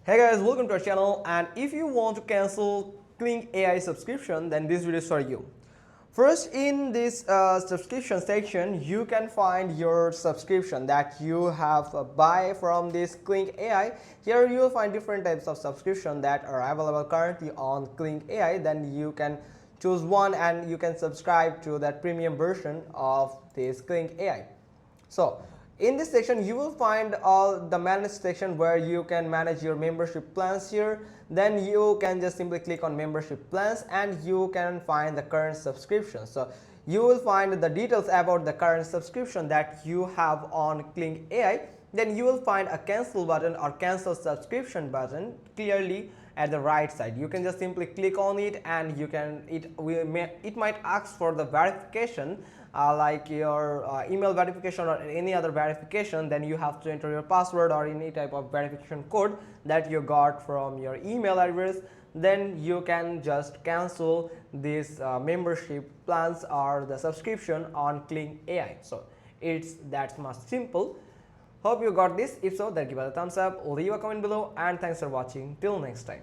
Hey guys, welcome to our channel, and if you want to cancel Kling AI subscription, then this video is for you. First, in this subscription section, you can find your subscription that you have buy from this Kling AI. Here you will find different types of subscription that are available currently on Kling AI. Then you can choose one and you can subscribe to that premium version of this Kling AI. So in this section you will find all the manage section where you can manage your membership plans here. Then you can just simply click on membership plans and you can find the current subscription. So you will find the details about the current subscription that you have on Kling AI. Then you will find a cancel button or cancel subscription button clearly at the right side. You can just simply click on it and you can it might ask for the verification, like your email verification or any other verification. Then you have to enter your password or any type of verification code that you got from your email address. Then you can just cancel this membership plans or the subscription on Kling AI. So it's that much simple. Hope you got this. If so, then give it a thumbs up, leave a comment below, and thanks for watching. Till next time.